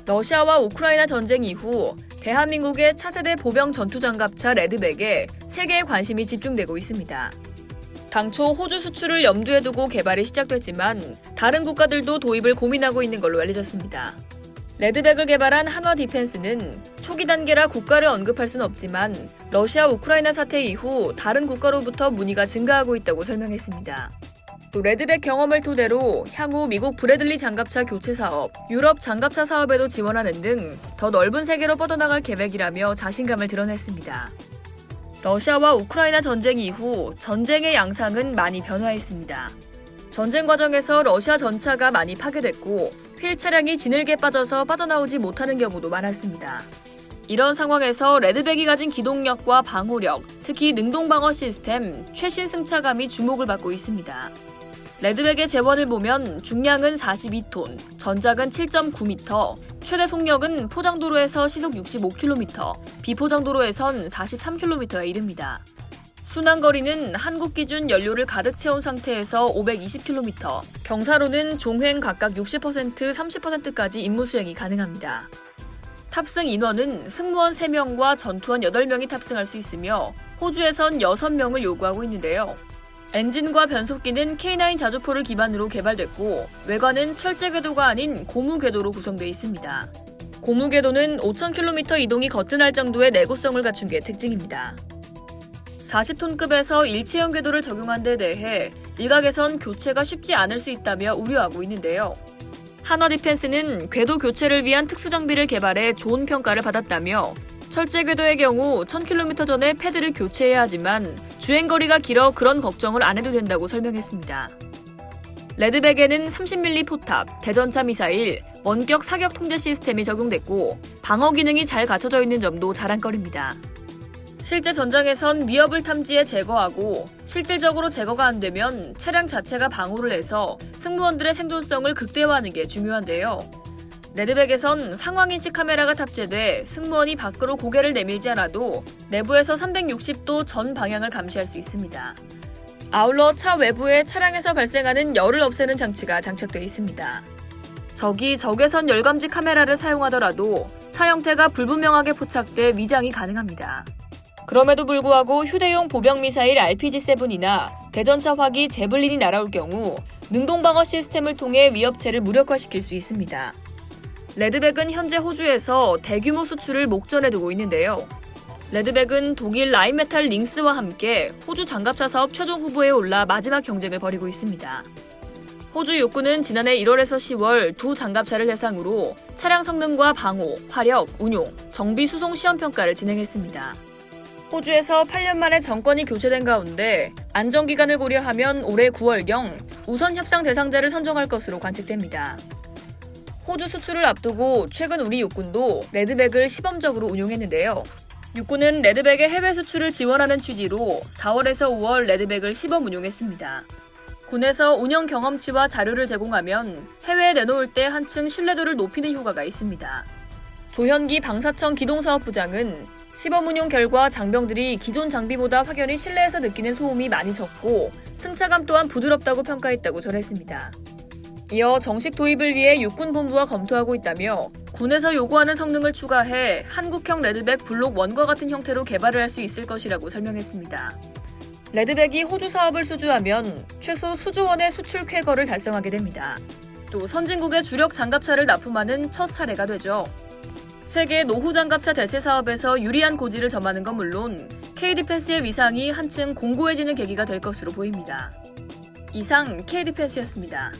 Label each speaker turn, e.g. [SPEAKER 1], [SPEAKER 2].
[SPEAKER 1] 러시아와 우크라이나 전쟁 이후 대한민국의 차세대 보병 전투장갑차 레드백에 세계의 관심이 집중되고 있습니다. 당초 호주 수출을 염두에 두고 개발이 시작됐지만 다른 국가들도 도입을 고민하고 있는 걸로 알려졌습니다. 레드백을 개발한 한화 디펜스는 초기 단계라 국가를 언급할 순 없지만 러시아 우크라이나 사태 이후 다른 국가로부터 문의가 증가하고 있다고 설명했습니다. 또 레드백 경험을 토대로 향후 미국 브래들리 장갑차 교체 사업, 유럽 장갑차 사업에도 지원하는 등 더 넓은 세계로 뻗어나갈 계획이라며 자신감을 드러냈습니다. 러시아와 우크라이나 전쟁 이후 전쟁의 양상은 많이 변화했습니다. 전쟁 과정에서 러시아 전차가 많이 파괴됐고 휠 차량이 진흙에 빠져서 빠져나오지 못하는 경우도 많았습니다. 이런 상황에서 레드백이 가진 기동력과 방호력, 특히 능동방어 시스템, 최신 승차감이 주목을 받고 있습니다. 레드백의 재원을 보면 중량은 42톤, 전작은 7.9m, 최대 속력은 포장도로에서 시속 65km, 비포장도로에선 43km에 이릅니다. 순항거리는 한국 기준 연료를 가득 채운 상태에서 520km, 경사로는 종횡 각각 60%, 30%까지 임무 수행이 가능합니다. 탑승 인원은 승무원 3명과 전투원 8명이 탑승할 수 있으며 호주에선 6명을 요구하고 있는데요. 엔진과 변속기는 K9 자주포를 기반으로 개발됐고 외관은 철제 궤도가 아닌 고무 궤도로 구성되어 있습니다. 고무 궤도는 5,000km 이동이 거뜬할 정도의 내구성을 갖춘 게 특징입니다. 40톤급에서 일체형 궤도를 적용한 데 대해 일각에선 교체가 쉽지 않을 수 있다며 우려하고 있는데요. 한화 디펜스는 궤도 교체를 위한 특수 장비를 개발해 좋은 평가를 받았다며 철제 궤도의 경우 1000km 전에 패드를 교체해야 하지만 주행거리가 길어 그런 걱정을 안 해도 된다고 설명했습니다. 레드백에는 30mm 포탑, 대전차 미사일, 원격 사격 통제 시스템이 적용됐고 방어 기능이 잘 갖춰져 있는 점도 자랑거리입니다. 실제 전장에선 위협을 탐지해 제거하고 실질적으로 제거가 안 되면 차량 자체가 방호를 해서 승무원들의 생존성을 극대화하는 게 중요한데요. 레드백에선 상황인식 카메라가 탑재돼 승무원이 밖으로 고개를 내밀지 않아도 내부에서 360도 전 방향을 감시할 수 있습니다. 아울러 차 외부에 차량에서 발생하는 열을 없애는 장치가 장착되어 있습니다. 적이 적외선 열감지 카메라를 사용하더라도 차 형태가 불분명하게 포착돼 위장이 가능합니다. 그럼에도 불구하고 휴대용 보병 미사일 RPG-7이나 대전차 화기 제블린이 날아올 경우 능동방어 시스템을 통해 위협체를 무력화시킬 수 있습니다. 레드백은 현재 호주에서 대규모 수출을 목전에 두고 있는데요. 레드백은 독일 라인메탈 링스와 함께 호주 장갑차 사업 최종 후보에 올라 마지막 경쟁을 벌이고 있습니다. 호주 육군은 지난해 1월에서 10월 두 장갑차를 대상으로 차량 성능과 방호, 화력, 운용, 정비 수송 시험 평가를 진행했습니다. 호주에서 8년 만에 정권이 교체된 가운데 안정기간을 고려하면 올해 9월경 우선 협상 대상자를 선정할 것으로 관측됩니다. 호주 수출을 앞두고 최근 우리 육군도 레드백을 시범적으로 운용했는데요. 육군은 레드백의 해외 수출을 지원하는 취지로 4월에서 5월 레드백을 시범 운용했습니다. 군에서 운영 경험치와 자료를 제공하면 해외에 내놓을 때 한층 신뢰도를 높이는 효과가 있습니다. 조현기 방사청 기동사업부장은 시범 운용 결과 장병들이 기존 장비보다 확연히 실내에서 느끼는 소음이 많이 적고 승차감 또한 부드럽다고 평가했다고 전했습니다. 이어 정식 도입을 위해 육군본부와 검토하고 있다며 군에서 요구하는 성능을 추가해 한국형 레드백 블록 1과 같은 형태로 개발을 할 수 있을 것이라고 설명했습니다. 레드백이 호주 사업을 수주하면 최소 수조 원의 수출 쾌거를 달성하게 됩니다. 또 선진국의 주력 장갑차를 납품하는 첫 사례가 되죠. 세계 노후 장갑차 대체 사업에서 유리한 고지를 점하는 건 물론 K-디펜스의 위상이 한층 공고해지는 계기가 될 것으로 보입니다. 이상 K-디펜스였습니다.